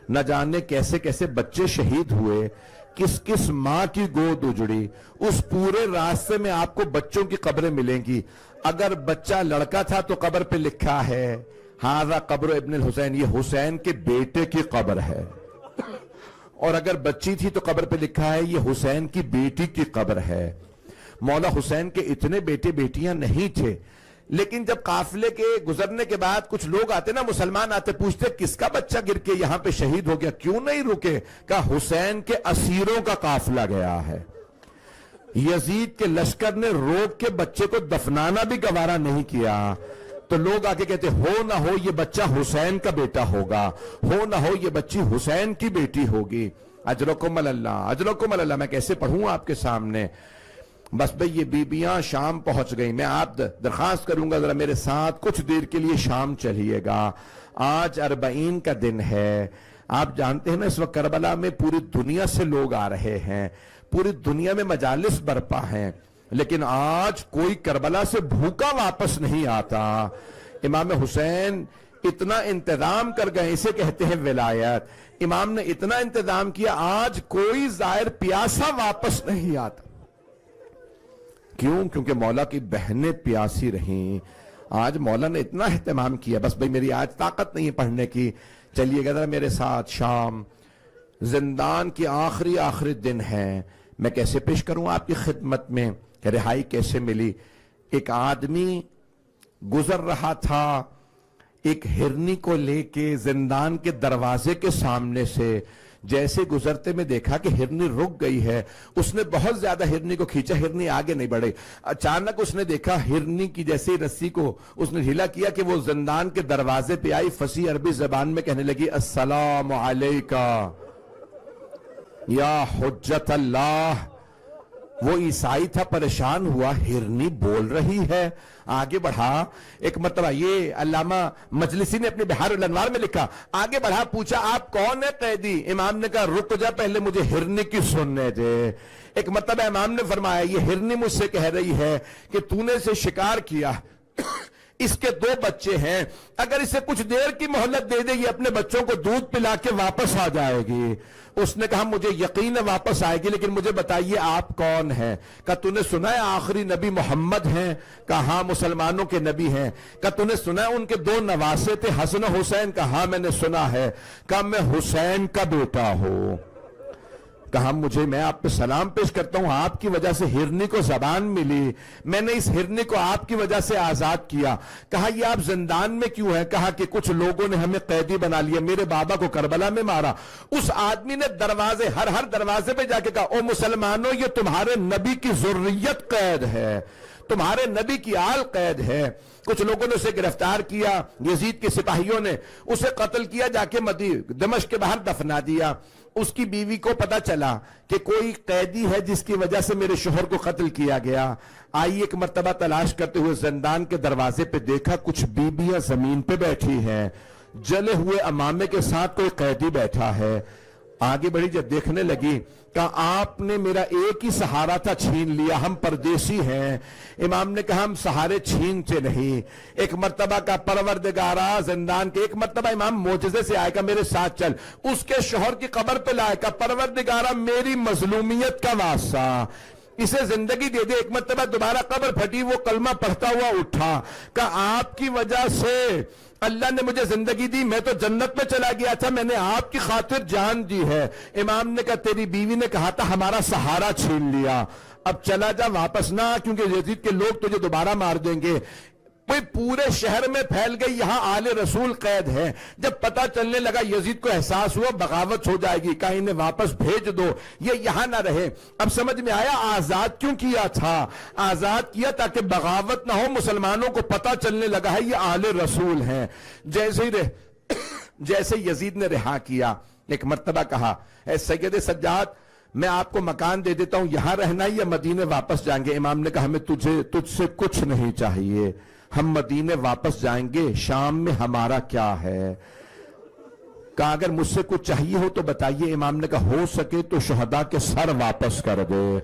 S2: نہ جانے کیسے کیسے بچے شہید ہوئے, کس کس ماں کی گود اجڑی. اس پورے راستے میں آپ کو بچوں کی قبریں ملیں گی. اگر بچہ لڑکا تھا تو قبر پہ لکھا ہے ہاذا قبر ابن الحسین، یہ حسین کے بیٹے کی قبر ہے، اور اگر بچی تھی تو قبر پہ لکھا ہے یہ حسین کی بیٹی کی قبر ہے۔ مولا حسین کے اتنے بیٹے بیٹیاں نہیں تھے، لیکن جب قافلے کے گزرنے کے بعد کچھ لوگ آتے نا، مسلمان آتے، پوچھتے کس کا بچہ گر کے یہاں پہ شہید ہو گیا، کیوں نہیں رکے؟ کہا حسین کے اسیروں کا قافلہ گیا ہے، یزید کے لشکر نے روک کے بچے کو دفنانا بھی گوارا نہیں کیا، تو لوگ آگے کہتے ہو نہ ہو یہ بچہ حسین کا بیٹا ہوگا، ہو نہ ہو یہ بچی حسین کی بیٹی ہوگی۔ اجرکم اللہ، اجرکم اللہ۔ میں کیسے پڑھوں آپ کے سامنے؟ بس بھئی یہ بیبیاں شام پہنچ گئی، میں آپ درخواست کروں گا ذرا میرے ساتھ کچھ دیر کے لیے شام چلیے گا۔ آج 40 کا دن ہے، آپ جانتے ہیں نا اس وقت کربلا میں پوری دنیا سے لوگ آ رہے ہیں، پوری دنیا میں مجالس برپا ہیں، لیکن آج کوئی کربلا سے بھوکا واپس نہیں آتا۔ امام حسین اتنا انتظام کر گئے، اسے کہتے ہیں ولایت۔ امام نے اتنا انتظام کیا، آج کوئی زائر پیاسا واپس نہیں آتا۔ کیوں؟ کیونکہ مولا کی بہنیں پیاسی رہیں۔ آج مولا نے اتنا اہتمام کیا، بس بھئی میری آج طاقت نہیں پڑھنے کی، چلیے گا ذرا میرے ساتھ شام۔ زندان کی آخری دن ہے، میں کیسے پیش کروں آپ کی خدمت میں کہ رہائی کیسے ملی؟ ایک آدمی گزر رہا تھا ایک ہرنی کو لے کے زندان کے دروازے کے سامنے سے، جیسے گزرتے میں دیکھا کہ ہرنی رک گئی ہے، اس نے بہت زیادہ ہرنی کو کھینچا، ہرنی آگے نہیں بڑھے۔ اچانک اس نے دیکھا ہرنی کی جیسے رسی کو اس نے ڈھیلا کیا کہ وہ زندان کے دروازے پہ آئی، فصیح عربی زبان میں کہنے لگی السلام علیکہ یا حجت اللہ۔ وہ عیسائی تھا، پریشان ہوا، ہرنی بول رہی ہے، آگے بڑھا۔ ایک مرتبہ یہ علامہ مجلسی نے اپنے بہار الانوار میں لکھا، آگے بڑھا، پوچھا آپ کون ہے قیدی؟ امام نے کہا رک جا، پہلے مجھے ہرنی کی سننے دے۔ ایک مرتبہ امام نے فرمایا یہ ہرنی مجھ سے کہہ رہی ہے کہ تو نے اسے شکار کیا، اس کے 2 بچے ہیں، اگر اسے کچھ دیر کی مہلت دے دے یہ اپنے بچوں کو دودھ پلا کے واپس آ جائے گی۔ اس نے کہا مجھے یقین ہے واپس آئے گی، لیکن مجھے بتائیے آپ کون ہیں؟ کہا تو نے سنا ہے آخری نبی محمد ہیں؟ کہا ہاں مسلمانوں کے نبی ہیں۔ کہا تو نے سنا ہے ان کے 2 نواسے تھے حسن و حسین؟ کہا ہاں میں نے سنا ہے۔ کہا میں حسین کا بیٹا ہوں۔ کہا میں آپ پہ سلام پیش کرتا ہوں، آپ کی وجہ سے ہرنی کو زبان ملی، میں نے اس ہرنی کو آپ کی وجہ سے آزاد کیا۔ کہا یہ آپ زندان میں کیوں ہیں؟ کہا کہ کچھ لوگوں نے ہمیں قیدی بنا لیا، میرے بابا کو کربلا میں مارا۔ اس آدمی نے دروازے ہر دروازے پہ جا کے کہا او مسلمانوں یہ تمہارے نبی کی ذریت قید ہے، تمہارے نبی کی آل قید ہے۔ کچھ لوگوں نے اسے گرفتار کیا، یزید کے سپاہیوں نے اسے قتل کیا، جا کے دمشق کے باہر دفنا دیا۔ اس کی بیوی کو پتا چلا کہ کوئی قیدی ہے جس کی وجہ سے میرے شوہر کو قتل کیا گیا۔ آئی ایک مرتبہ تلاش کرتے ہوئے زندان کے دروازے پہ دیکھا کچھ بیویاں زمین پہ بیٹھی ہیں، جلے ہوئے امامے کے ساتھ کوئی قیدی بیٹھا ہے۔ آگے بڑھی، جب دیکھنے لگی کہا آپ نے میرا ایک ہی سہارا تھا چھین لیا، ہم پردیسی ہیں۔ امام نے کہا ہم سہارے چھینتے نہیں۔ ایک مرتبہ کا پروردگارا زندان کے، ایک مرتبہ امام معجزے سے آئے گا میرے ساتھ چل، اس کے شوہر کی قبر پہ لائے گا پروردگارا میری مظلومیت کا واسطہ اسے زندگی دے دے۔ ایک مرتبہ دوبارہ قبر پھٹی، وہ کلمہ پڑھتا ہوا اٹھا، کہا آپ کی وجہ سے اللہ نے مجھے زندگی دی، میں تو جنت میں چلا گیا تھا، میں نے آپ کی خاطر جان دی ہے۔ امام نے کہا تیری بیوی نے کہا تھا ہمارا سہارا چھین لیا، اب چلا جا، واپس نہ، کیونکہ یزید کے لوگ تجھے دوبارہ مار دیں گے۔ پورے شہر میں پھیل گئی یہاں آل رسول قید ہے۔ جب پتہ چلنے لگا یزید کو احساس ہوا بغاوت ہو جائے گی، کہا انہیں واپس بھیج دو، یہ یہاں نہ رہے۔ اب سمجھ میں آیا آزاد کیوں کیا تھا؟ آزاد کیا تاکہ بغاوت نہ ہو، مسلمانوں کو پتہ چلنے لگا ہے یہ آل رسول ہیں۔ جیسے یزید نے رہا کیا، ایک مرتبہ کہا اے سید سجاد میں آپ کو مکان دے دیتا ہوں، یہاں رہنا یا مدینے واپس جائیں گے؟ امام نے کہا ہمیں تجھ سے کچھ نہیں چاہیے، ہم مدینے واپس جائیں گے، شام میں ہمارا کیا ہے؟ کہا اگر مجھ سے کچھ چاہیے ہو تو بتائیے۔ امام نے کہا ہو سکے تو شہداء کے سر واپس کر دے۔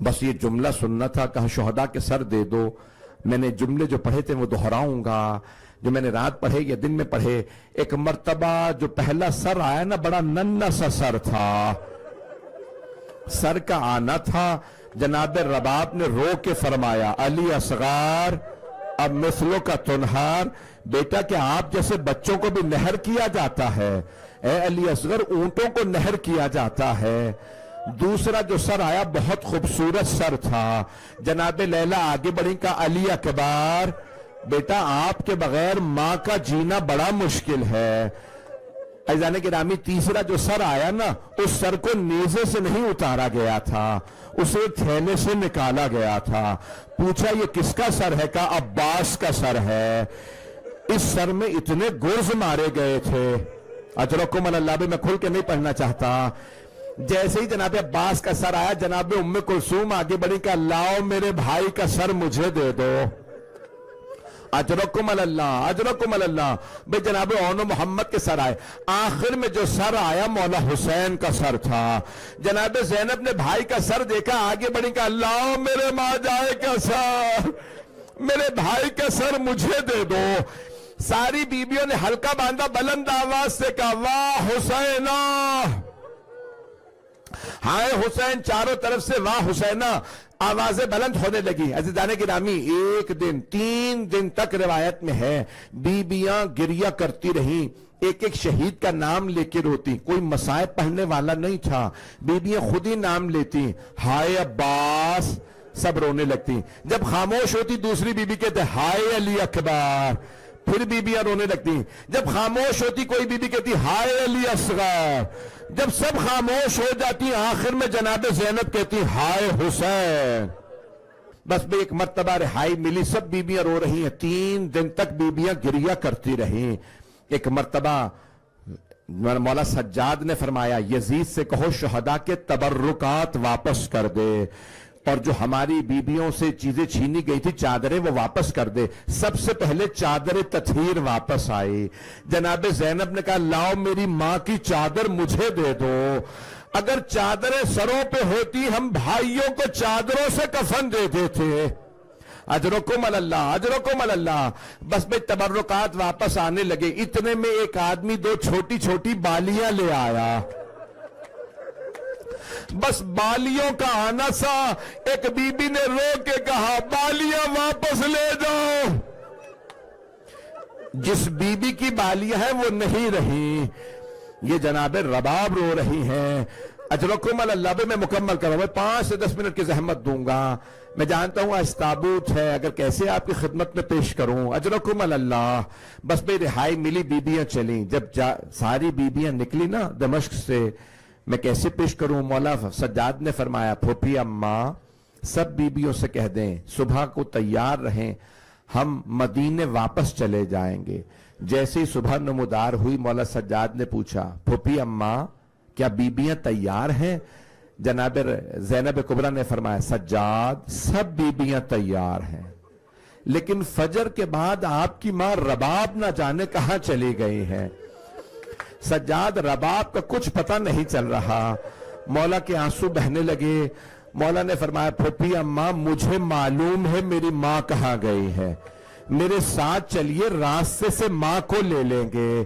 S2: بس یہ جملہ سننا تھا، کہا شہداء کے سر دے دو۔ میں نے جملے جو پڑھے تھے وہ دہراؤں گا، جو میں نے رات پڑھے یا دن میں پڑھے۔ ایک مرتبہ جو پہلا سر آیا نا، بڑا ننھا سا سر تھا، سر کا آنا تھا، جناب رباب نے رو کے فرمایا علی اصغر اب مثلوں کا تنہار، بیٹا کیا آپ جیسے بچوں کو بھی نہر کیا جاتا ہے؟ اے علی اصغر اونٹوں کو نہر کیا جاتا ہے۔ دوسرا جو سر آیا بہت خوبصورت سر تھا، جناب لیلا آگے بڑھی کا علی اکبر بیٹا آپ کے بغیر ماں کا جینا بڑا مشکل ہے۔ عزیزان گرامی تیسرا جو سر آیا نا، اس سر کو نیزے سے نہیں اتارا گیا تھا، اسے تھیلے سے نکالا گیا تھا۔ پوچھا یہ کس کا سر ہے؟ کہا عباس کا سر ہے۔ اس سر میں اتنے گرز مارے گئے تھے، اجرکم اللہ بھی میں کھل کے نہیں پڑھنا چاہتا۔ جیسے ہی جناب عباس کا سر آیا، جناب ام کلثوم آگے بڑھی کہ لاؤ میرے بھائی کا سر مجھے دے دو۔ اجرکم اللہ، اجرکم اللہ۔ بھئی جناب اون محمد کے سر آئے، آخر میں جو سر آیا مولا حسین کا سر تھا۔ جناب زینب نے بھائی کا سر دیکھا، آگے بڑھی کہ لاؤ میرے ماں جائے کا سر، میرے بھائی کا سر مجھے دے دو۔ ساری بیبیوں نے ہلکا باندھا، بلند آواز سے کہا واہ حسینہ، ہائے حسین، چاروں طرف سے واہ حسینہ آوازیں بلند ہونے لگی۔ عزیزان گرامی ایک دن 3 دن تک روایت میں ہے بیبیاں گریہ کرتی رہیں، ایک ایک شہید کا نام لے کے روتی، کوئی مصائب پڑھنے والا نہیں تھا، بیبیاں خود ہی نام لیتی، ہائے عباس، سب رونے لگتی۔ جب خاموش ہوتی دوسری بیبی کہتے ہائے علی اکبر، پھر بیبیاں رونے لگتی۔ جب خاموش ہوتی کوئی بیبی کہتی ہائے علی اصغر، جب سب خاموش ہو جاتی آخر میں جناب زینب کہتی ہائے حسین۔ بس میں ایک مرتبہ رہائی ملی، سب بیبیاں رو رہی ہیں، 3 دن تک بیبیاں گریہ کرتی رہیں۔ ایک مرتبہ مولا سجاد نے فرمایا یزید سے کہو شہداء کے تبرکات واپس کر دے، اور جو ہماری بیبیوں سے چیزیں چھینی گئی تھی چادریں وہ واپس کر دے۔ سب سے پہلے چادر تطہیر واپس آئی۔ جناب زینب نے کہا لاؤ میری ماں کی چادر مجھے دے دو۔ اگر چادریں سروں پہ ہوتی ہم بھائیوں کو چادروں سے کفن دے دیتے۔ اجرکم اللہ، اجرکم اللہ۔ بس میں تبرکات واپس آنے لگے، اتنے میں ایک آدمی 2 چھوٹی چھوٹی بالیاں لے آیا۔ بس بالیوں کا آنا سا، ایک بی بی نے رو کے کہا بالیاں واپس لے جاؤ۔ جس بی بی کی بالیاں ہیں وہ نہیں رہی، یہ جناب رباب رو رہی ہیں۔ اجرکم اللہ بھی میں مکمل کروں، میں 5 سے 10 منٹ کی زحمت دوں گا۔ میں جانتا ہوں آج تابوت ہے، اگر کیسے آپ کی خدمت میں پیش کروں۔ اجرکم اللہ۔ بس میں رہائی ملی، بیبیاں چلیں۔ جب ساری بیبیاں نکلی نا دمشق سے، میں کیسے پیش کروں؟ مولا سجاد نے فرمایا پھوپھی اماں سب بیبیوں سے کہہ دیں صبح کو تیار رہیں، ہم مدینے واپس چلے جائیں گے۔ جیسے ہی صبح نمودار ہوئی مولا سجاد نے پوچھا پھوپھی اماں کیا بیبیاں تیار ہیں؟ جناب زینب کبریٰ نے فرمایا سجاد سب بیبیاں تیار ہیں، لیکن فجر کے بعد آپ کی ماں رباب نہ جانے کہاں چلی گئی ہے۔ سجاد رباب کا کچھ پتہ نہیں چل رہا۔ مولا کے آنسو بہنے لگے۔ مولا نے فرمایا پھوپھی اماں مجھے معلوم ہے میری ماں کہاں گئی ہے، میرے ساتھ چلیے راستے سے ماں کو لے لیں گے۔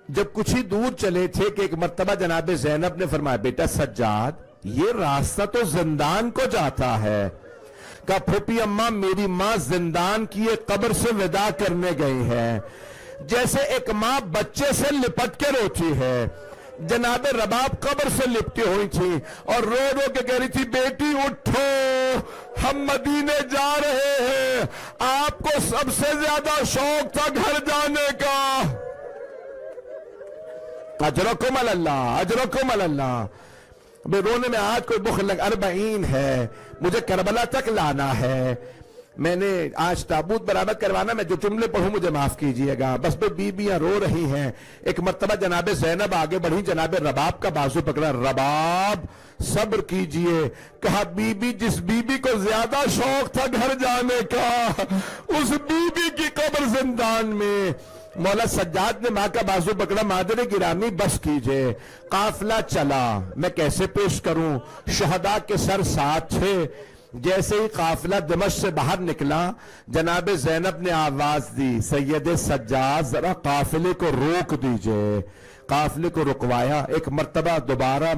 S2: جب کچھ ہی دور چلے تھے کہ ایک مرتبہ جناب زینب نے فرمایا بیٹا سجاد یہ راستہ تو زندان کو جاتا ہے۔ کہا پھوپھی اماں میری ماں زندان کی ایک قبر سے وداع کرنے گئی ہے، جیسے ایک ماں بچے سے لپٹ کے روتی ہے۔ جناب رباب قبر سے لپٹی ہوئی تھی اور رو رو کے کہہ رہی تھی بیٹی اٹھو ہم مدینے جا رہے ہیں، آپ کو سب سے زیادہ شوق تھا گھر جانے کا۔ اجرکم اللہ، اجرکم اللہ۔ بے رونے میں آج کوئی بخل لگ 40 ہے، مجھے کربلا تک لانا ہے، میں نے آج تابوت برآمد کروانا، میں جو جملے پڑھوں مجھے معاف کیجئے گا۔ بس بے بیبیاں رو رہی ہیں۔ ایک مرتبہ جناب زینب آگے بڑھی، جناب رباب کا بازو پکڑا، رباب صبر کیجئے۔ کہا بی بی جس بی بی کو زیادہ شوق تھا گھر جانے کا اس بی بی کی قبر زندان میں۔ مولا سجاد نے ماں کا بازو پکڑا، مادر گرامی بس کیجئے، قافلہ چلا، میں کیسے پیش کروں؟ شہداء کے سر ساتھ تھے۔ جیسے ہی قافلہ دمشق سے باہر نکلا جناب زینب نے آواز دی سید سجاد ذرا قافلے کو روک دیجئے۔ قافلے کو رکوایا، ایک مرتبہ دوبارہ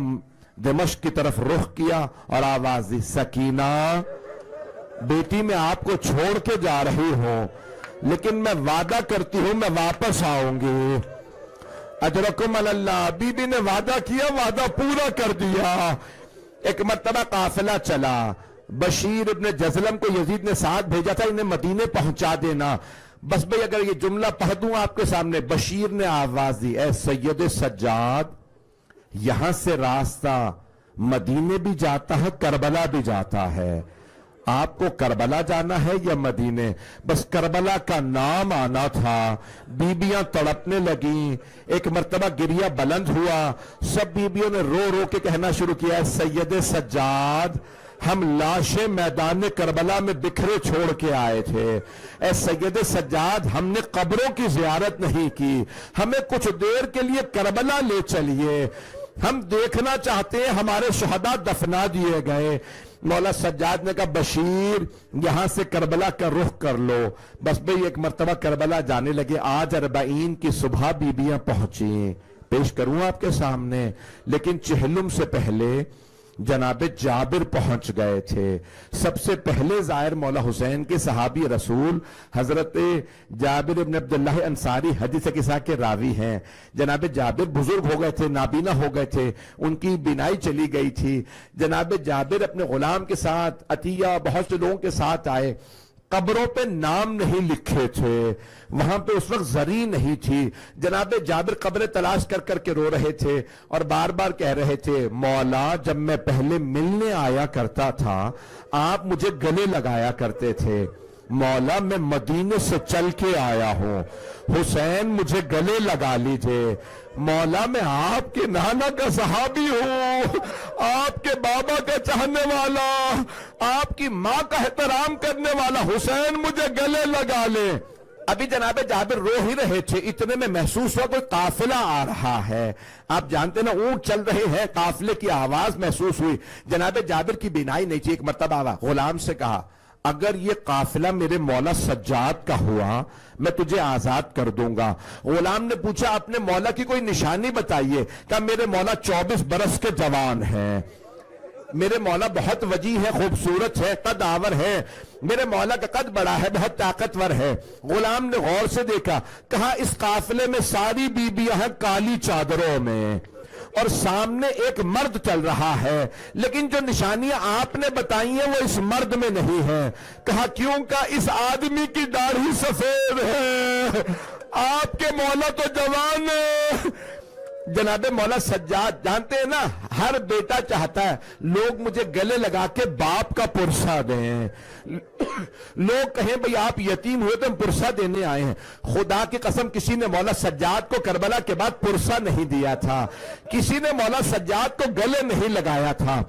S2: دمشق کی طرف رخ کیا اور آواز دی سکینہ
S3: بیٹی میں آپ کو چھوڑ کے جا رہی ہوں، لیکن میں وعدہ کرتی ہوں میں واپس آؤں گی۔ اجرکم اللہ، بی بی نے وعدہ کیا، وعدہ پورا کر دیا۔ ایک مرتبہ قافلہ چلا، بشیر ابن جزلم کو یزید نے ساتھ بھیجا تھا انہیں مدینے پہنچا دینا۔ بس بھئی اگر یہ جملہ پڑھ دوں آپ کے سامنے، بشیر نے آواز دی، اے سید سجاد، یہاں سے راستہ مدینے بھی جاتا ہے، کربلا بھی جاتا ہے، آپ کو کربلا جانا ہے یا مدینے؟ بس کربلا کا نام آنا تھا۔ بیبیاں تڑپنے لگیں، ایک مرتبہ گریہ بلند ہوا، سب بیبیوں نے رو رو کے کہنا شروع کیا، اے سید سجاد، ہم لاشیں میدان کربلا میں بکھرے چھوڑ کے آئے تھے، اے سید سجاد، ہم نے قبروں کی زیارت نہیں کی، ہمیں کچھ دیر کے لیے کربلا لے چلیے، ہم دیکھنا چاہتے ہیں ہمارے شہداء دفنا دیے گئے۔ مولا سجاد نے کہا، بشیر یہاں سے کربلا کا رخ کر لو۔ بس بھئی ایک مرتبہ کربلا جانے لگے۔ آج 40 کی صبح بیبیاں پہنچیں، پیش کروں آپ کے سامنے، لیکن چہلم سے پہلے جناب جابر پہنچ گئے تھے۔ سب سے پہلے ظاہر مولا حسین کے صحابی رسول حضرت جابر ابن عبداللہ انصاری حدیث قصہ کے راوی ہیں۔ جناب جابر بزرگ ہو گئے تھے، نابینا ہو گئے تھے، ان کی بینائی چلی گئی تھی۔ جناب جابر اپنے غلام کے ساتھ، عطیہ بہت سے لوگوں کے ساتھ آئے۔ قبروں پہ نام نہیں لکھے تھے، وہاں پہ اس وقت زری نہیں تھی۔ جناب جابر قبر تلاش کر کر کے رو رہے تھے اور بار بار کہہ رہے تھے، مولا جب میں پہلے ملنے آیا کرتا تھا آپ مجھے گلے لگایا کرتے تھے، مولا میں مدینے سے چل کے آیا ہوں، حسین مجھے گلے لگا لیجئے، مولا میں آپ کے نانا کا صحابی ہوں، آپ کے بابا کا چاہنے والا، آپ کی ماں کا احترام کرنے والا، حسین مجھے گلے لگا لے۔ ابھی جناب جابر رو ہی رہے تھے، اتنے میں محسوس ہوا کوئی قافلہ آ رہا ہے۔ آپ جانتے نا اونٹ چل رہے ہیں، قافلے کی آواز محسوس ہوئی۔ جناب جابر کی بینائی نہیں تھی، ایک مرتبہ غلام سے کہا، اگر یہ قافلہ میرے مولا سجاد کا ہوا میں تجھے آزاد کر دوں گا۔ غلام نے پوچھا، اپنے مولا کی کوئی نشانی بتائیے۔ کہا، میرے مولا 24 برس کے جوان ہیں، میرے مولا بہت وجیح ہے، خوبصورت ہے، قد آور ہے، میرے مولا کا قد بڑا ہے، بہت طاقتور ہے۔ غلام نے غور سے دیکھا، کہا اس قافلے میں ساری بیبیاں ہیں کالی چادروں میں، اور سامنے ایک مرد چل رہا ہے، لیکن جو نشانیاں آپ نے بتائی ہیں وہ اس مرد میں نہیں ہیں۔ کہا کیوں؟ کا اس آدمی کی داڑھی سفید ہے، آپ کے مولا تو جوان ہے۔ جناب مولا سجاد جانتے ہیں نا، ہر بیٹا چاہتا ہے لوگ مجھے گلے لگا کے باپ کا پرسہ دیں، لوگ کہیں بھئی آپ یتیم ہوئے تو ہم پرسہ دینے آئے ہیں۔ خدا کی قسم کسی نے مولا سجاد کو کربلا کے بعد پرسہ نہیں دیا تھا، کسی نے مولا سجاد کو گلے نہیں لگایا تھا۔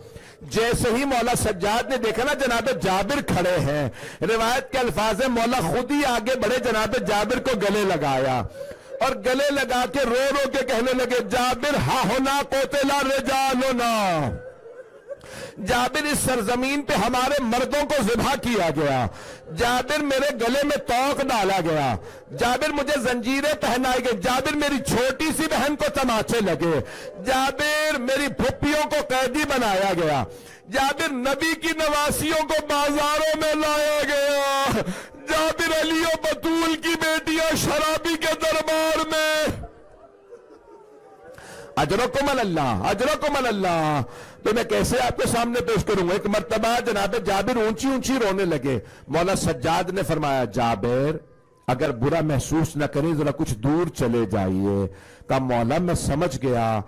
S3: جیسے ہی مولا سجاد نے دیکھا نا جناب جابر کھڑے ہیں، روایت کے الفاظ ہیں مولا خود ہی آگے بڑھے، جناب جابر کو گلے لگایا اور گلے لگا کے رو رو کے کہنے لگے، جابر ہا ہونا قتل رجالنا، جابر اس سرزمین پہ ہمارے مردوں کو ذبح کیا گیا، جابر میرے گلے میں توق ڈالا گیا، جابر مجھے زنجیریں پہنائی گئی، جابر میری چھوٹی سی بہن کو تماچے لگے، جابر میری پھپھیوں کو قیدی بنایا گیا، جابر نبی کی نواسیوں کو بازاروں میں لایا گیا، جابر علی و بطول کی بیٹیاں شرابی کے دربار میں۔ اجرکم اللہ، اجرکم اللہ۔ تو میں کیسے آپ کے سامنے پیش کروں گا؟ ایک مرتبہ جناب جابر اونچی اونچی رونے لگے۔ مولا سجاد نے فرمایا، جابر اگر برا محسوس نہ کریں ذرا کچھ دور چلے جائیے۔ کہا مولا میں سمجھ گیا،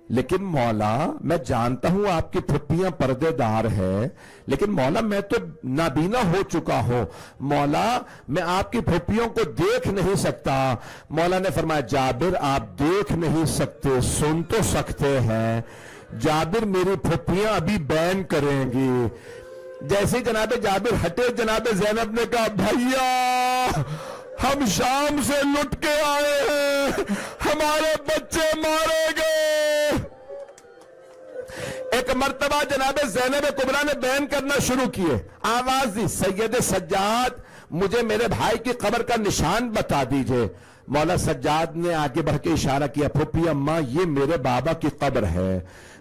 S3: لیکن مولا میں جانتا ہوں آپ کی پھپھیاں پردے دار ہے، لیکن مولا میں تو نابینا ہو چکا ہوں، مولا میں آپ کی پھپھیوں کو دیکھ نہیں سکتا۔ مولا نے فرمایا، جابر آپ دیکھ نہیں سکتے، سن تو سکتے ہیں، جابر میری پھپھیاں ابھی بین کریں گی۔ جیسے جناب جابر ہٹے، جناب زینب نے کہا، بھائیا ہم شام سے لٹ کے آئے ہیں، ہمارے بچے مارے گئے۔ ایک مرتبہ جناب زینب کبریٰ نے بیان کرنا شروع کیے، آواز دی، سید سجاد مجھے میرے بھائی کی قبر کا نشان بتا دیجئے۔ مولا سجاد نے آگے بڑھ کے اشارہ کیا پھوپھی اماں یہ میرے بابا کی قبر ہے.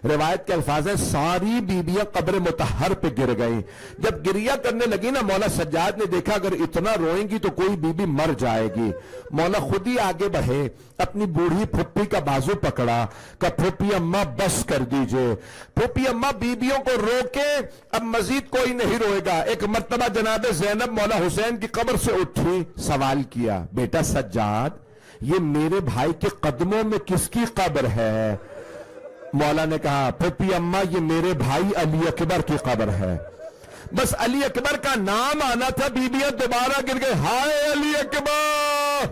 S3: روایت کے الفاظ ہیں ساری بیویاں قبر مطہر پہ گر گئیں. جب گریا کرنے لگی نا مولا سجاد نے دیکھا اگر اتنا روئیں گی تو کوئی بیوی مر جائے گی. مولا خود ہی آگے بڑھے, اپنی بوڑھی پھوپھی کا بازو پکڑا, کہا پھوپھی اماں بس کر دیجئے. پھوپھی اماں بیویوں کو روکے, اب مزید کوئی نہیں روئے گا. ایک مرتبہ جناب زینب مولا حسین کی قبر سے اٹھی, سوال کیا بیٹا سجاد یہ میرے بھائی کے قدموں میں کس کی قبر ہے؟ مولا نے کہا پھوپھی اماں یہ میرے بھائی علی اکبر کی قبر ہے. بس علی اکبر کا نام آنا تھا, بیویاں دوبارہ گر گئے, ہائے علی اکبر,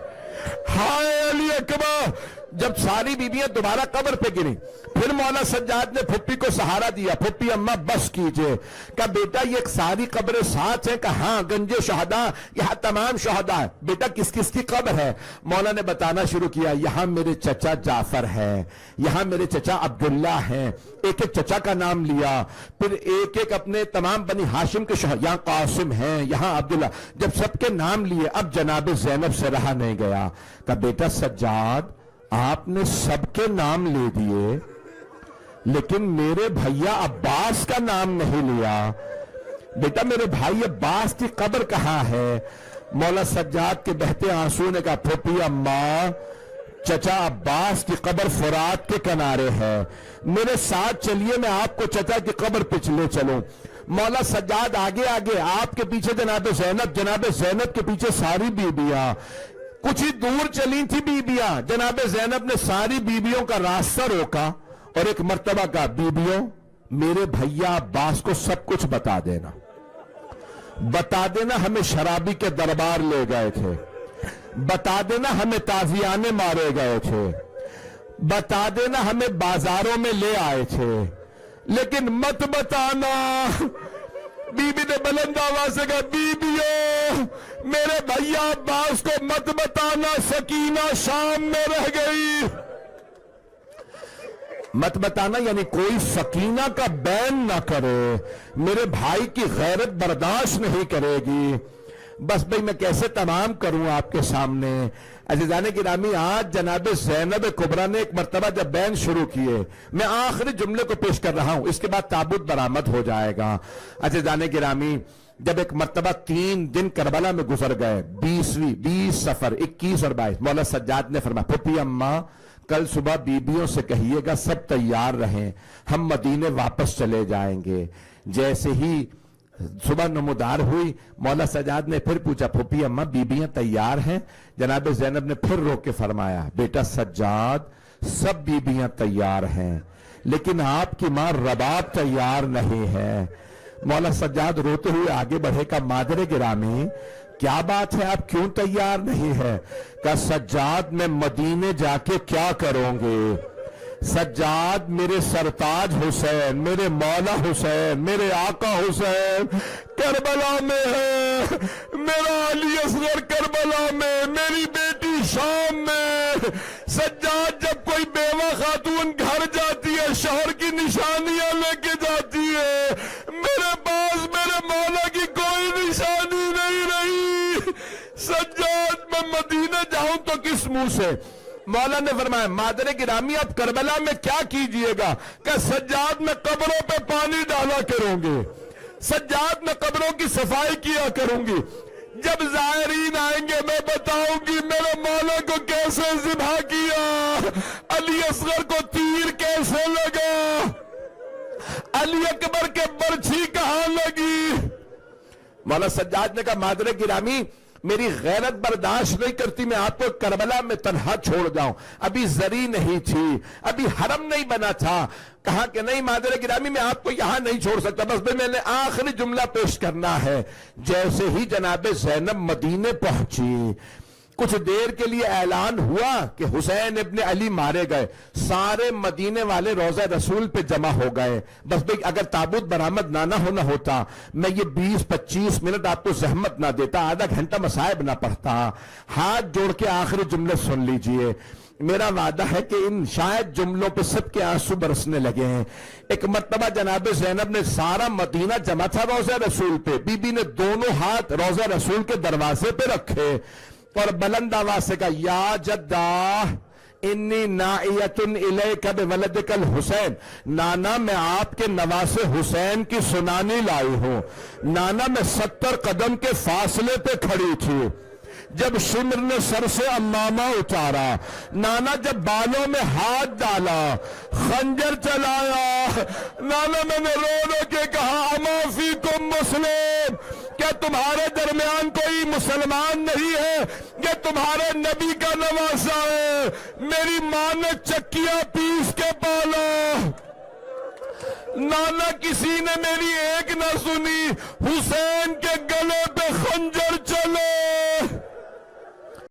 S3: ہائے علی اکبر. جب ساری بیویاں دوبارہ قبر پہ گریں, پھر مولا سجاد نے پھوپھی کو سہارا دیا, پھوپھی اماں بس کیجئے. کہا بیٹا یہ ایک ساری قبریں ساتھ ہیں؟ کہا ہاں گنج شہداء, یہاں تمام شہداء. بیٹا کس کس کی قبر ہے؟ مولا نے بتانا شروع کیا, یہاں میرے چچا جعفر ہے, یہاں میرے چچا عبداللہ ہیں. ایک ایک چچا کا نام لیا, پھر ایک ایک اپنے تمام بنی ہاشم کے شہداء, یہاں قاسم ہیں, یہاں عبداللہ. جب سب کے نام لیے اب جناب زینب سے رہا نہیں گیا. کہا بیٹا سجاد آپ نے سب کے نام لے دیے لیکن میرے بھیا عباس کا نام نہیں لیا. بیٹا میرے بھائی عباس کی قبر کہاں ہے؟ مولا سجاد کے بہتے آنسو نے کہا پھوپھی اماں چچا عباس کی قبر فرات کے کنارے ہے, میرے ساتھ چلیے میں آپ کو چچا کی قبر پہ لے چلوں. مولا سجاد آگے آگے, آپ کے پیچھے جناب زینب, جناب زینب کے پیچھے ساری بیویاں. کچھ ہی دور چلی تھی بیویاں, جناب زینب نے ساری بیویوں کا راستہ روکا اور ایک مرتبہ کہا بیویوں میرے بھیا عباس کو سب کچھ بتا دینا, بتا دینا ہمیں شرابی کے دربار لے گئے تھے, بتا دینا ہمیں تازیانے مارے گئے تھے, بتا دینا ہمیں بازاروں میں لے آئے تھے, لیکن مت بتانا. بی بی نے بلند آواز سے کہا بیویوں میرے بھیا عباس کو مت بتانا, سکینہ شام میں رہ گئی. مت بتانا یعنی کوئی سکینہ کا بین نہ کرے, میرے بھائی کی غیرت برداشت نہیں کرے گی. بس بھئی میں کیسے تمام کروں آپ کے سامنے. عزیزان گرامی آج جناب زینب کبریٰ نے ایک مرتبہ جب بیان شروع کیے, میں آخری جملے کو پیش کر رہا ہوں, اس کے بعد تابوت برآمد ہو جائے گا. عزیزان گرامی جب ایک مرتبہ 3 دن کربلا میں گزر گئے, 20 سفر 21 اور 22, مولا سجاد نے فرمایا پھوپھی اماں کل صبح بیبیوں سے کہیے گا سب تیار رہیں, ہم مدینے واپس چلے جائیں گے. جیسے ہی صبح نمودار ہوئی مولا سجاد نے پھر پوچھا پھوپھی اماں بیبیاں تیار ہیں؟ جناب زینب نے پھر روک کے فرمایا بیٹا سجاد سب بیبیاں تیار ہیں لیکن آپ کی ماں رباب تیار نہیں ہے. مولا سجاد روتے ہوئے آگے بڑھے کا مادر گرامی کیا بات ہے, آپ کیوں تیار نہیں ہے؟ کہ سجاد میں مدینے جا کے کیا کروں گے؟ سجاد میرے سرتاج حسین, میرے مولا حسین, میرے آقا حسین کربلا میں ہے, میرا علی اصغر کربلا میں, میری بیٹی شام میں. سجاد جب کوئی بیوہ خاتون گھر جاتی ہے شوہر کی نشانیاں لے کے جاتی ہے, میرے پاس میرے مولا کی کوئی نشانی نہیں رہی. سجاد میں مدینہ جاؤں تو کس منہ سے؟ مولا نے فرمایا مادر گرامی آپ کربلا میں کیا کیجئے گا؟ کہ سجاد میں قبروں پہ پانی ڈالا کروں گے, سجاد میں قبروں کی صفائی کیا کروں گی, جب زائرین آئیں گے میں بتاؤں گی میرے مولا کو کیسے ذبح کیا, علی اصغر کو تیر کیسے لگا, علی اکبر کے برچھی کہاں لگی. مولا سجاد نے کہا مادر گرامی میری غیرت برداشت نہیں کرتی میں آپ کو کربلا میں تنہا چھوڑ جاؤں, ابھی زری نہیں تھی, ابھی حرم نہیں بنا تھا. کہا کہ نہیں مادر گرامی میں آپ کو یہاں نہیں چھوڑ سکتا. بس میں نے آخری جملہ پیش کرنا ہے. جیسے ہی جناب زینب مدینے پہنچی کچھ دیر کے لیے اعلان ہوا کہ حسین ابن علی مارے گئے, سارے مدینے والے روضہ رسول پہ جمع ہو گئے. بس بھئی اگر تابوت برآمد نہ ہونا ہوتا میں یہ 20-25 منٹ آپ کو زحمت نہ دیتا, آدھا گھنٹہ مصائب نہ پڑھتا. ہاتھ جوڑ کے آخری جملے سن لیجئے, میرا وعدہ ہے کہ ان شاید جملوں پہ سب کے آنسو برسنے لگے ہیں. ایک مرتبہ جناب زینب نے سارا مدینہ جمع تھا روضہ رسول پہ, بی بی نے دونوں ہاتھ روضہ رسول کے دروازے پہ رکھے, اور بلند آواز سے کہا یا جدہ انی نائیتن الیک بولدک الحسین، نانا میں آپ کے نواسے حسین کی سنانی لائی ہوں۔ نانا میں 70 قدم کے فاصلے پہ کھڑی تھی جب شمر نے سر سے امامہ اتارا، نانا جب بالوں میں ہاتھ ڈالا، خنجر چلایا، نانا میں نے رو رو کے کہا اما فیکم مسلم، کیا تمہارے درمیان کوئی مسلمان نہیں ہے؟ کہ تمہارے نبی کا نواسا ہے، میری ماں نے چکیاں پیس کے پالا، نانا کسی نے میری ایک نہ سنی، حسین کے